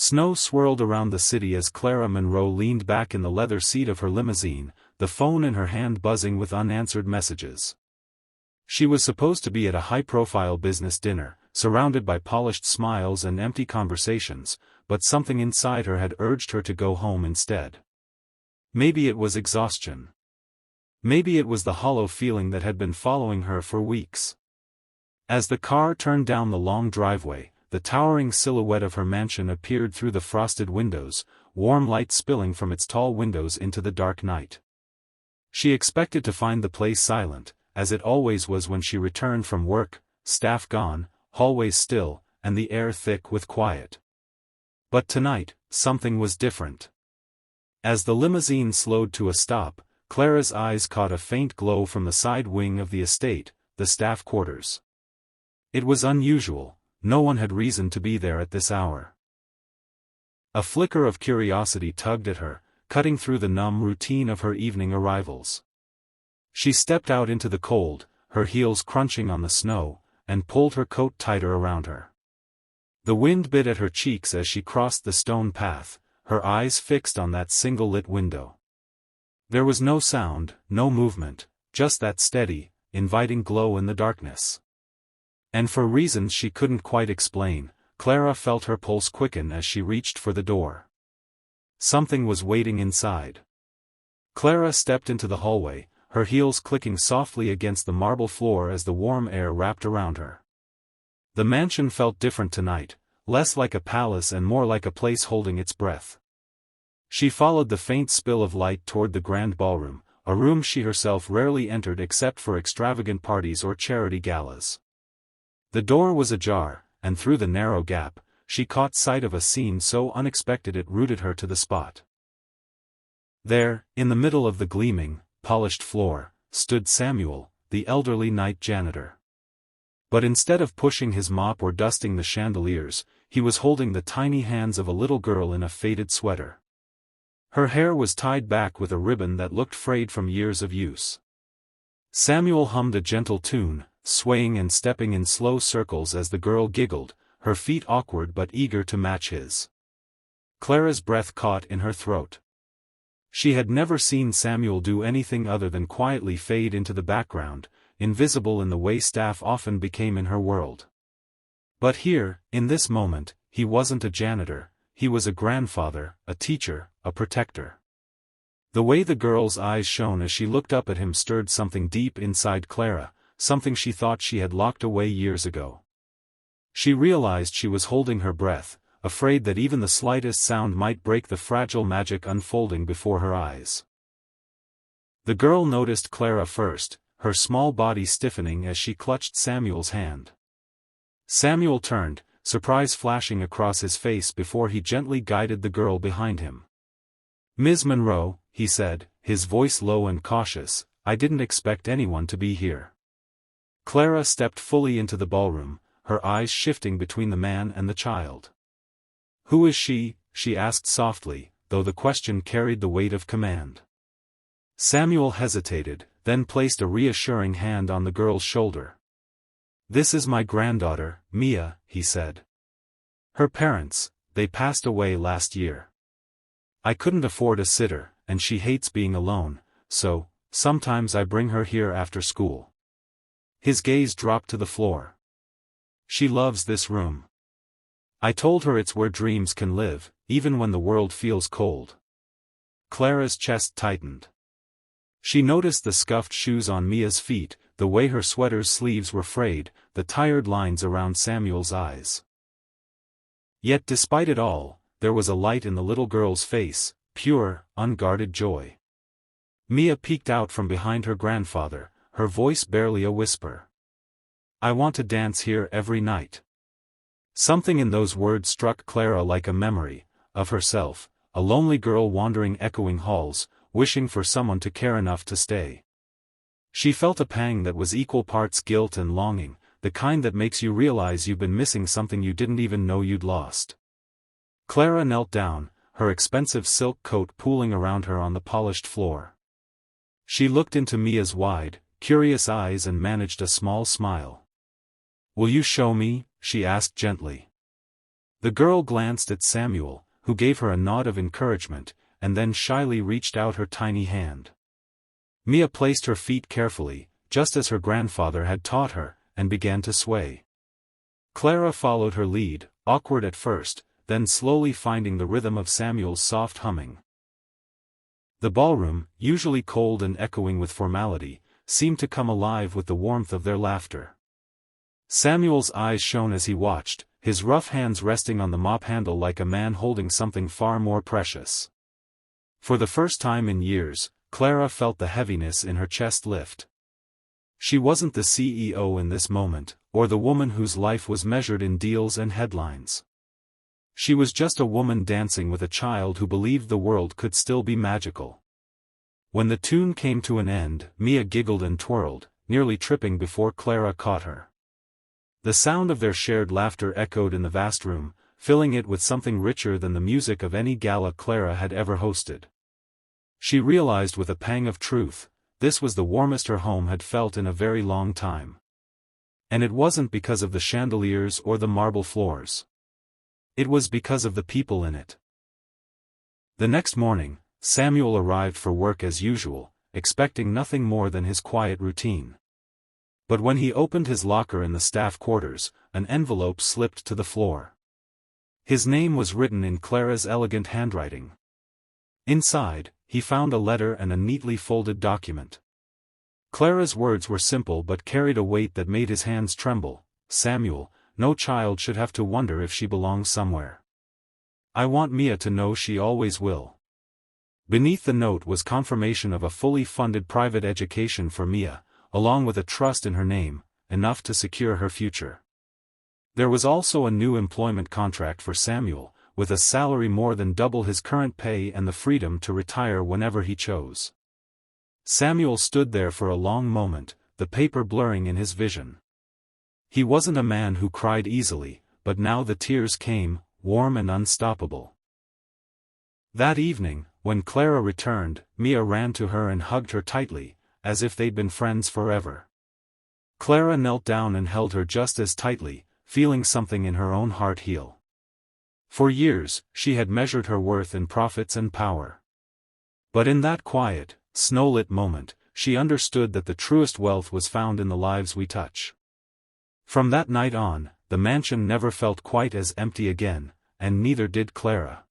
Snow swirled around the city as Clara Monroe leaned back in the leather seat of her limousine, the phone in her hand buzzing with unanswered messages. She was supposed to be at a high-profile business dinner, surrounded by polished smiles and empty conversations, but something inside her had urged her to go home instead. Maybe it was exhaustion. Maybe it was the hollow feeling that had been following her for weeks. As the car turned down the long driveway, the towering silhouette of her mansion appeared through the frosted windows, warm light spilling from its tall windows into the dark night. She expected to find the place silent, as it always was when she returned from work, staff gone, hallways still, and the air thick with quiet. But tonight, something was different. As the limousine slowed to a stop, Clara's eyes caught a faint glow from the side wing of the estate, the staff quarters. It was unusual. No one had reason to be there at this hour. A flicker of curiosity tugged at her, cutting through the numb routine of her evening arrivals. She stepped out into the cold, her heels crunching on the snow, and pulled her coat tighter around her. The wind bit at her cheeks as she crossed the stone path, her eyes fixed on that single lit window. There was no sound, no movement, just that steady, inviting glow in the darkness. And for reasons she couldn't quite explain, Clara felt her pulse quicken as she reached for the door. Something was waiting inside. Clara stepped into the hallway, her heels clicking softly against the marble floor as the warm air wrapped around her. The mansion felt different tonight, less like a palace and more like a place holding its breath. She followed the faint spill of light toward the grand ballroom, a room she herself rarely entered except for extravagant parties or charity galas. The door was ajar, and through the narrow gap, she caught sight of a scene so unexpected it rooted her to the spot. There, in the middle of the gleaming, polished floor, stood Samuel, the elderly night janitor. But instead of pushing his mop or dusting the chandeliers, he was holding the tiny hands of a little girl in a faded sweater. Her hair was tied back with a ribbon that looked frayed from years of use. Samuel hummed a gentle tune, swaying and stepping in slow circles as the girl giggled, her feet awkward but eager to match his. Clara's breath caught in her throat. She had never seen Samuel do anything other than quietly fade into the background, invisible in the way staff often became in her world. But here, in this moment, he wasn't a janitor, he was a grandfather, a teacher, a protector. The way the girl's eyes shone as she looked up at him stirred something deep inside Clara, something she thought she had locked away years ago. She realized she was holding her breath, afraid that even the slightest sound might break the fragile magic unfolding before her eyes. The girl noticed Clara first, her small body stiffening as she clutched Samuel's hand. Samuel turned, surprise flashing across his face before he gently guided the girl behind him. "Ms. Monroe," he said, his voice low and cautious, "I didn't expect anyone to be here." Clara stepped fully into the ballroom, her eyes shifting between the man and the child. "Who is she?" she asked softly, though the question carried the weight of command. Samuel hesitated, then placed a reassuring hand on the girl's shoulder. "This is my granddaughter, Mia," he said. "Her parents, they passed away last year. I couldn't afford a sitter, and she hates being alone, so, sometimes I bring her here after school." His gaze dropped to the floor. "She loves this room. I told her it's where dreams can live, even when the world feels cold." Clara's chest tightened. She noticed the scuffed shoes on Mia's feet, the way her sweater's sleeves were frayed, the tired lines around Samuel's eyes. Yet despite it all, there was a light in the little girl's face, pure, unguarded joy. Mia peeked out from behind her grandfather, her voice barely a whisper. "I want to dance here every night." Something in those words struck Clara like a memory, of herself, a lonely girl wandering echoing halls, wishing for someone to care enough to stay. She felt a pang that was equal parts guilt and longing, the kind that makes you realize you've been missing something you didn't even know you'd lost. Clara knelt down, her expensive silk coat pooling around her on the polished floor. She looked into Mia's wide, curious eyes and managed a small smile. "Will you show me?" she asked gently. The girl glanced at Samuel, who gave her a nod of encouragement, and then shyly reached out her tiny hand. Mia placed her feet carefully, just as her grandfather had taught her, and began to sway. Clara followed her lead, awkward at first, then slowly finding the rhythm of Samuel's soft humming. The ballroom, usually cold and echoing with formality, seemed to come alive with the warmth of their laughter. Samuel's eyes shone as he watched, his rough hands resting on the mop handle like a man holding something far more precious. For the first time in years, Clara felt the heaviness in her chest lift. She wasn't the CEO in this moment, or the woman whose life was measured in deals and headlines. She was just a woman dancing with a child who believed the world could still be magical. When the tune came to an end, Mia giggled and twirled, nearly tripping before Clara caught her. The sound of their shared laughter echoed in the vast room, filling it with something richer than the music of any gala Clara had ever hosted. She realized with a pang of truth, this was the warmest her home had felt in a very long time. And it wasn't because of the chandeliers or the marble floors. It was because of the people in it. The next morning, Samuel arrived for work as usual, expecting nothing more than his quiet routine. But when he opened his locker in the staff quarters, an envelope slipped to the floor. His name was written in Clara's elegant handwriting. Inside, he found a letter and a neatly folded document. Clara's words were simple but carried a weight that made his hands tremble. Samuel, no child should have to wonder if she belongs somewhere. I want Mia to know she always will. Beneath the note was confirmation of a fully funded private education for Mia, along with a trust in her name, enough to secure her future. There was also a new employment contract for Samuel, with a salary more than double his current pay and the freedom to retire whenever he chose. Samuel stood there for a long moment, the paper blurring in his vision. He wasn't a man who cried easily, but now the tears came, warm and unstoppable. That evening, when Clara returned, Mia ran to her and hugged her tightly, as if they'd been friends forever. Clara knelt down and held her just as tightly, feeling something in her own heart heal. For years, she had measured her worth in profits and power. But in that quiet, snow-lit moment, she understood that the truest wealth was found in the lives we touch. From that night on, the mansion never felt quite as empty again, and neither did Clara.